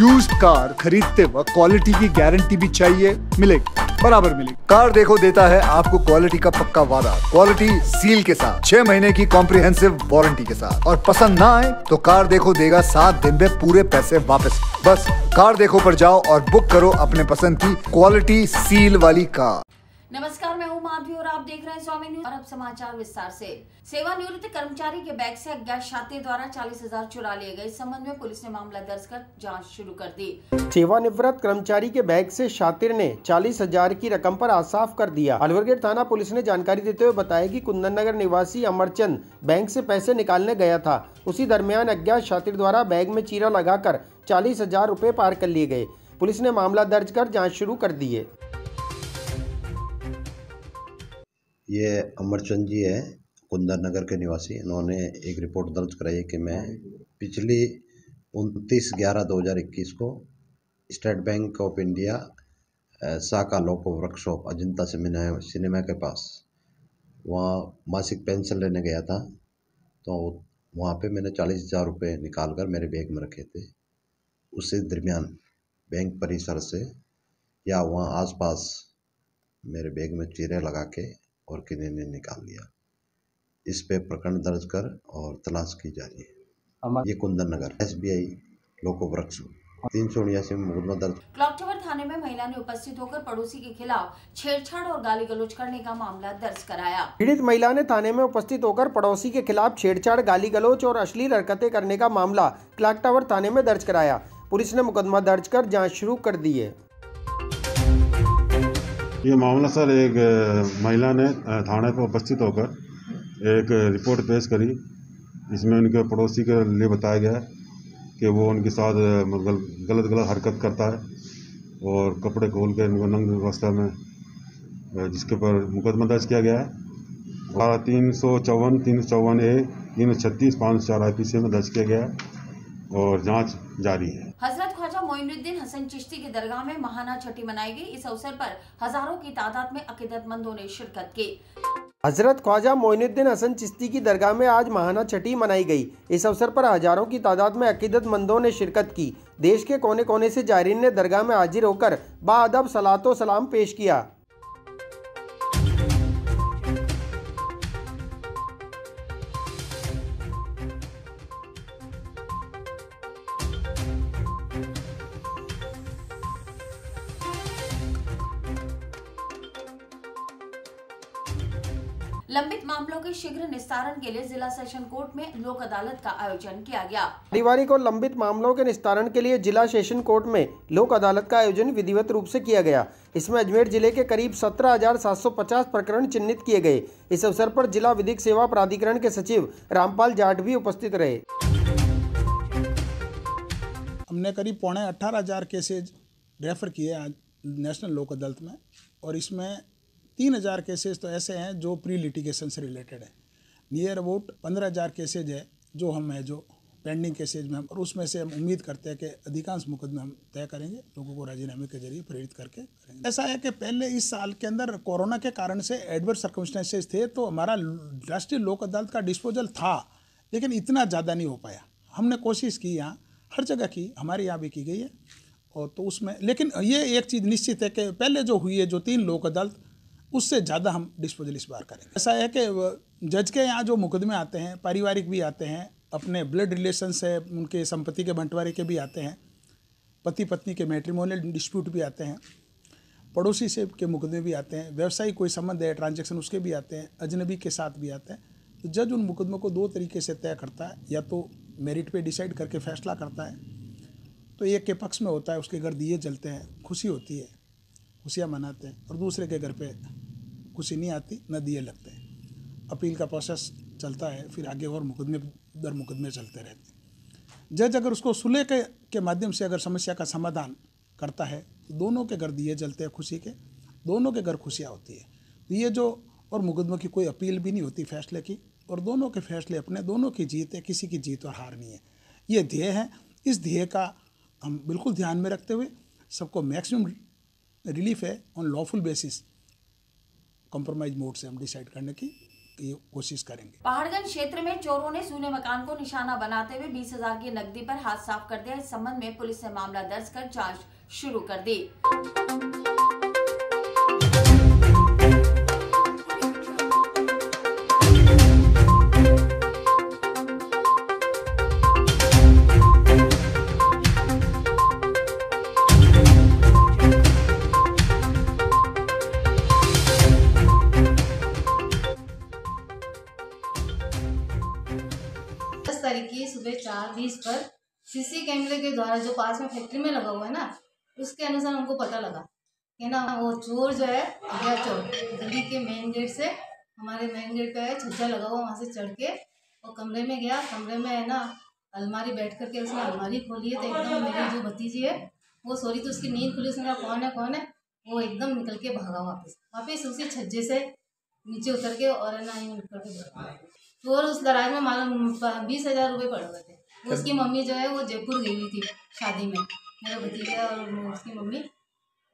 Used car खरीदते वक्त quality की गारंटी भी चाहिए, मिलेगी, बराबर मिलेगी। कार देखो देता है आपको क्वालिटी का पक्का वादा, क्वालिटी सील के साथ, 6 महीने की कॉम्प्रिहेंसिव वारंटी के साथ। और पसंद ना आए तो कार देखो देगा 7 दिन में पूरे पैसे वापस। बस कार देखो पर जाओ और बुक करो अपने पसंद की क्वालिटी सील वाली कार। नमस्कार, मैं हूं माधवी और आप देख रहे हैं स्वामी न्यूज। और अब समाचार विस्तार से। सेवानिवृत्त कर्मचारी के बैग से अज्ञात शातिर द्वारा 40,000 चुरा लिए गए। इस संबंध में पुलिस ने मामला दर्ज कर जांच शुरू कर दी। सेवानिवृत्त कर्मचारी के बैग से शातिर ने 40,000 की रकम पर आसाफ कर दिया। अलवरगेट थाना पुलिस ने जानकारी देते हुए बताया कि कुंदन नगर निवासी अमरचंद बैंक से पैसे निकालने गया था। उसी दरमियान अज्ञात शातिर द्वारा बैग में चीरा लगाकर 40,000 रुपए पार कर लिए गए। पुलिस ने मामला दर्ज कर जाँच शुरू कर दी है। ये अमरचंद जी है, कुंदन नगर के निवासी। इन्होंने एक रिपोर्ट दर्ज कराई है कि मैं पिछली 29/11/2021 को स्टेट बैंक ऑफ इंडिया शाखा लोको वर्कशॉप अजंता सिनेमा के पास वहाँ मासिक पेंशन लेने गया था। तो वहाँ पे मैंने 40,000 रुपये निकाल कर मेरे बैग में रखे थे। उसी दरमियान बैंक परिसर से या वहाँ आसपास मेरे बैग में चीरे लगा के और किसी ने निकाल लिया। इस पे प्रकरण दर्ज कर और तलाश की जा रही है। ये कुंदन नगर SBI लोको वृक्ष 379 में मुकदमा दर्ज। क्लॉक टावर थाने में महिला ने उपस्थित होकर पड़ोसी के खिलाफ छेड़छाड़ और गाली गलौज करने का मामला दर्ज कराया। पीड़ित महिला ने थाने में उपस्थित होकर पड़ोसी के खिलाफ छेड़छाड़, गाली गलौज और अश्लील हरकतें करने का मामला क्लॉक टावर थाने में दर्ज कराया। पुलिस ने मुकदमा दर्ज कर जाँच शुरू कर दी है। ये मामला सर, एक महिला ने थाने पर उपस्थित होकर एक रिपोर्ट पेश करी। इसमें उनके पड़ोसी के लिए बताया गया है कि वो उनके साथ गलत हरकत करता है और कपड़े खोल के इनको नग्न अवस्था में, जिसके पर मुकदमा दर्ज किया गया है। 354, 354A, 336, 504 IPC में दर्ज किया गया है और जांच जारी है। हजरत ख्वाजा मोइनुद्दीन हसन चिश्ती की दरगाह में महाना छठी मनाई गई। इस अवसर पर हजारों की तादाद में अकीदतमंदों ने शिरकत की। हजरत ख्वाजा मोइनुद्दीन हसन चिश्ती की दरगाह में आज महाना छठी मनाई गई। इस अवसर पर हजारों की तादाद में अकीदतमंदों ने शिरकत की। देश के कोने कोने से जायरीन ने दरगाह में हाजिर होकर बाअदब सलातो सलाम पेश किया। लंबित मामलों के शीघ्र निस्तारण के लिए जिला सेशन कोर्ट में लोक अदालत का आयोजन किया गया। पारिवारिक और लंबित मामलों के निस्तारण के लिए जिला सेशन कोर्ट में लोक अदालत का आयोजन विधिवत रूप से किया गया। इसमें अजमेर जिले के करीब 17,750 प्रकरण चिन्हित किए गए। इस अवसर पर जिला विधिक सेवा प्राधिकरण के सचिव रामपाल जाट भी उपस्थित रहे। हमने करीब 18,500 केसेज रेफर किए आज नेशनल लोक अदालत में, और इसमें 3,000 केसेज तो ऐसे हैं जो प्री लिटिगेशन से रिलेटेड है। नियर अबाउट 15,000 केसेज है जो पेंडिंग केसेज में हम, और उसमें से हम उम्मीद करते हैं कि अधिकांश मुकदमे हम तय करेंगे, लोगों को राजीनामे के जरिए प्रेरित करके करेंगे। ऐसा है कि पहले इस साल के अंदर कोरोना के कारण से एडवर्स सर्कमस्टेंसेस थे, तो हमारा राष्ट्रीय लोक अदालत का डिस्पोजल था, लेकिन इतना ज़्यादा नहीं हो पाया। हमने कोशिश की, यहाँ हर जगह की, हमारे यहाँ भी की गई है। और तो उसमें लेकिन ये एक चीज़ निश्चित है कि पहले जो हुई है, जो 3 लोक अदालत, उससे ज़्यादा हम डिस्पोजल इस बार करेंगे। ऐसा है कि जज के यहाँ जो मुकदमे आते हैं, पारिवारिक भी आते हैं, अपने ब्लड रिलेशन से उनके संपत्ति के बंटवारे के भी आते हैं, पति पत्नी के मैट्रिमोनियल डिस्प्यूट भी आते हैं, पड़ोसी से के मुकदमे भी आते हैं, व्यवसायिक कोई संबंध है ट्रांजैक्शन उसके भी आते हैं, अजनबी के साथ भी आते हैं। तो जज उन मुकदमों को 2 तरीके से तय करता है, या तो मेरिट पे डिसाइड करके फैसला करता है, तो एक के पक्ष में होता है, उसके घर दिए जलते हैं, खुशी होती है, खुशियाँ मनाते हैं, और दूसरे के घर पे खुशी नहीं आती, न दिए लगते हैं। अपील का प्रोसेस चलता है, फिर आगे और मुकदमे दर मुकदमे चलते रहते हैं। जज अगर उसको सुलह के माध्यम से अगर समस्या का समाधान करता है, तो दोनों के घर दिए जलते हैं खुशी के, दोनों के घर खुशियाँ होती है। तो ये जो, और मुकदमों की कोई अपील भी नहीं होती फैसले की, और दोनों के फैसले अपने, दोनों की जीत है, किसी की जीत और हार नहीं है। ये ध्येय है। इस ध्येय का हम बिल्कुल ध्यान में रखते हुए सबको मैक्सिमम रिलीफ है on lawful basis, compromise mode से हम डिसाइड करने की की कोशिश करेंगे। पहाड़गंज क्षेत्र में चोरों ने सूने मकान को निशाना बनाते हुए 20,000 की नकदी पर हाथ साफ कर दिया। इस संबंध में पुलिस ने मामला दर्ज कर जांच शुरू कर दी। तारीख की सुबह 4:20 पर सीसी कैमरे के द्वारा जो पास में फैक्ट्री में लगा हुआ है ना, उसके अनुसार हमको पता लगा कि ना वो चोर जो है अज्ञात चोर गली के मेन गेट से, हमारे मेन गेट पे है छज्जा लगा हुआ, वहाँ से चढ़ के वो कमरे में गया। कमरे में है ना अलमारी बैठ करके उसने अलमारी खोली है, तो एकदम मेरी जो भतीजी है वो सोरी तो उसकी नींद खुली, उसने कहा कौन है, वो एकदम निकल के भागा वापस उसी छज्जे से नीचे उतर के और है ना निकल के भागा। चोर उस दराज में मालूम 20,000 रुपये पड़ गए थे। उसकी मम्मी जो है वो जयपुर गई हुई थी शादी में, मेरा भतीजा और उसकी मम्मी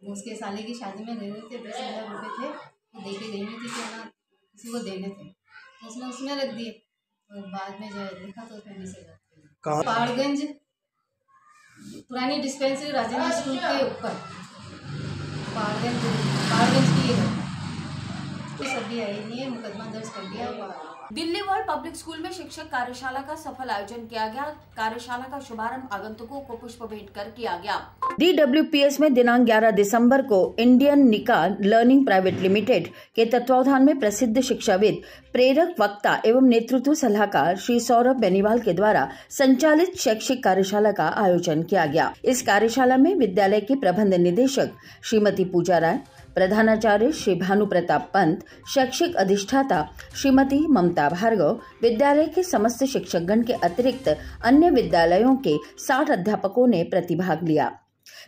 उसके साले की शादी में गए हुए थे। 20,000 रुपये थे, वो दे के गई हुई थी कि ना किसी को देने थे, तो उसने उसमें रख दिए। तो बाद में जो है देखा तो उसमें 20,000। पहाड़गंज पुरानी डिस्पेंसरी राजेंद्र स्कूल के ऊपर पहाड़गंज की है, कुछ अभी आई नहीं है, मुकदमा दर्ज कर दिया। दिल्ली वर्ल्ड पब्लिक स्कूल में शिक्षक कार्यशाला का सफल आयोजन किया गया। कार्यशाला का शुभारंभ आगंतुकों को पुष्प भेंट कर किया गया। DWPS में दिनांक 11 दिसंबर को इंडियन निका लर्निंग प्राइवेट लिमिटेड के तत्वावधान में प्रसिद्ध शिक्षाविद, प्रेरक वक्ता एवं नेतृत्व सलाहकार श्री सौरभ बेनीवाल के द्वारा संचालित शैक्षिक कार्यशाला का आयोजन किया गया। इस कार्यशाला में विद्यालय के प्रबंध निदेशक श्रीमती पूजा राय, प्रधानाचार्य श्री भानु प्रताप पंत, शैक्षिक अधिष्ठाता श्रीमती ममता भार्गव, विद्यालय के समस्त शिक्षकगण के अतिरिक्त अन्य विद्यालयों के 60 अध्यापकों ने प्रतिभाग लिया।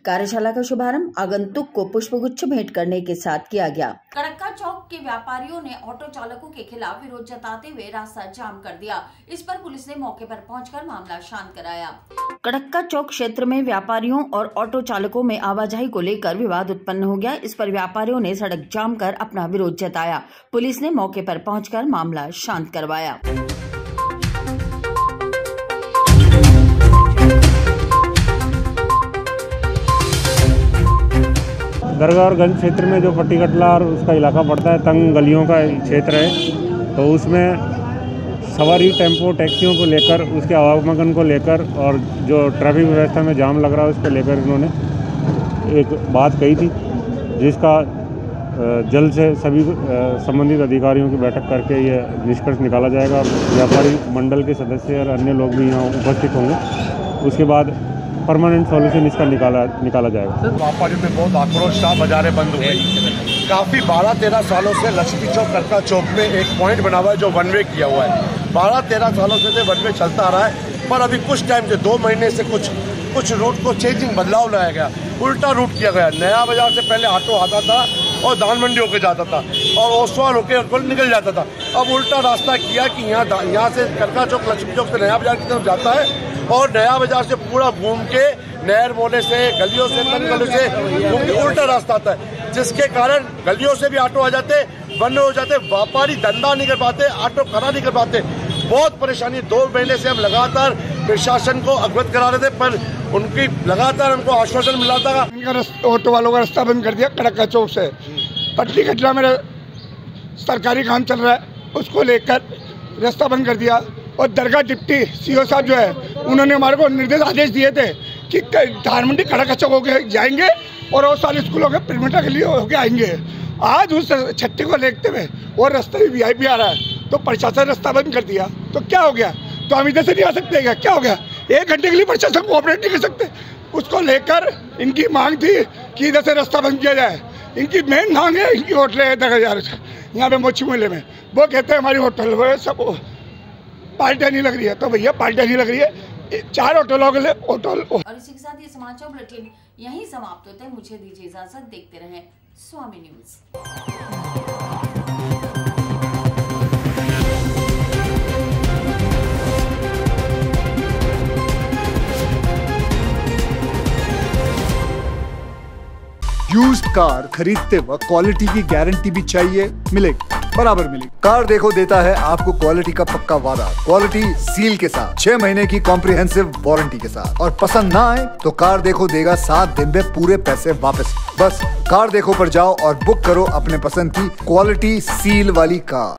कार्यशाला का शुभारंभ आगंतुक को पुष्पगुच्छ भेंट करने के साथ किया गया। कड़क्का चौक के व्यापारियों ने ऑटो चालकों के खिलाफ विरोध जताते हुए रास्ता जाम कर दिया। इस पर पुलिस ने मौके पर पहुंचकर मामला शांत कराया। कड़क्का चौक क्षेत्र में व्यापारियों और ऑटो चालकों में आवाजाही को लेकर विवाद उत्पन्न हो गया। इस पर व्यापारियों ने सड़क जाम कर अपना विरोध जताया। पुलिस ने मौके पर पहुंचकर मामला शांत करवाया। दरगाह और गंज क्षेत्र में जो पट्टी कटला और उसका इलाका पड़ता है, तंग गलियों का क्षेत्र है, तो उसमें सवारी टेम्पो टैक्सियों को लेकर, उसके आवागमन को लेकर और जो ट्रैफिक व्यवस्था में जाम लग रहा है उसको लेकर इन्होंने एक बात कही थी, जिसका जल्द से सभी संबंधित अधिकारियों की बैठक करके ये निष्कर्ष निकाला जाएगा। व्यापारी मंडल के सदस्य और अन्य लोग भी यहाँ उपस्थित होंगे। उसके बाद परमानेंट सॉल्यूशन इसका निकाला जाएगा। व्यापारियों में बहुत आक्रोश था, बाजारें बंद हो गई। काफ़ी 12-13 सालों से लक्ष्मी चौक कड़क्का चौक में एक पॉइंट बना हुआ है जो वन वे किया हुआ है। 12-13 सालों से वन वे चलता आ रहा है, पर अभी कुछ टाइम से 2 महीने से कुछ रूट को चेंजिंग बदलाव लाया गया, उल्टा रूट किया गया। नया बाजार से पहले ऑटो आता था और दान मंडी होकर जाता था और ओसवाल होकर निकल जाता था। अब उल्टा रास्ता किया कि यहाँ से कड़क्का चौक लक्ष्मी चौक से नया बाजार की तरफ जाता है और नया बाजार से पूरा घूम के नहर मोने से, गलियों से, तंग गलियों से घूम के उल्टा रास्ता आता है, जिसके कारण गलियों से भी ऑटो आ जाते, बंद हो जाते, व्यापारी धंधा नहीं कर पाते, ऑटो खड़ा नहीं कर पाते। बहुत परेशानी। 2 महीने से हम लगातार प्रशासन को अवगत करा रहे थे, पर उनकी लगातार हमको आश्वासन मिला था। ऑटो वालों का रास्ता बंद कर दिया कड़क्का चौक से। पट्टी कटरा में सरकारी काम चल रहा है, उसको लेकर रास्ता बंद कर दिया। और दरगाह डिप्टी सीओ साहब जो है, उन्होंने हमारे को निर्देश आदेश दिए थे कि धान मंडी कड़क्का चौक होके जाएंगे और वो सारे स्कूलों के पिरमिटा के लिए होके आएंगे। आज उस छट्टी को देखते हुए और रास्ते में VIP आ रहा है, तो प्रशासन रास्ता बंद कर दिया। तो क्या हो गया? तो हम इधर से नहीं आ सकते क्या? क्या हो गया? 1 घंटे के लिए प्रशासन कोऑपरेट नहीं कर सकते? उसको लेकर इनकी मांग थी कि इधर से रास्ता बंद किया जाए। इनकी मेन मांग है, इनकी होटल है 10,000 यहाँ पे मोची मोहल्ले में। वो कहते हैं हमारी होटल वो सब पार्टियाँ नहीं लग रही है, तो भैया पार्टियाँ नहीं लग रही है, 4 होटलों के लिए होटल। और इसी के साथ ये समाचार बुलेटिन यहीं समाप्त होते हैं। मुझे दीजिए इजाजत, देखते रहें स्वामी न्यूज। यूज्ड कार खरीदते वक्त क्वालिटी की गारंटी भी चाहिए, मिलेगी। बराबर मिलेगी। कार देखो देता है आपको क्वालिटी का पक्का वादा, क्वालिटी सील के साथ, 6 महीने की कॉम्प्रिहेंसिव वारंटी के साथ। और पसंद ना आए तो कार देखो देगा 7 दिन में पूरे पैसे वापस। बस कार देखो पर जाओ और बुक करो अपने पसंद की क्वालिटी सील वाली कार।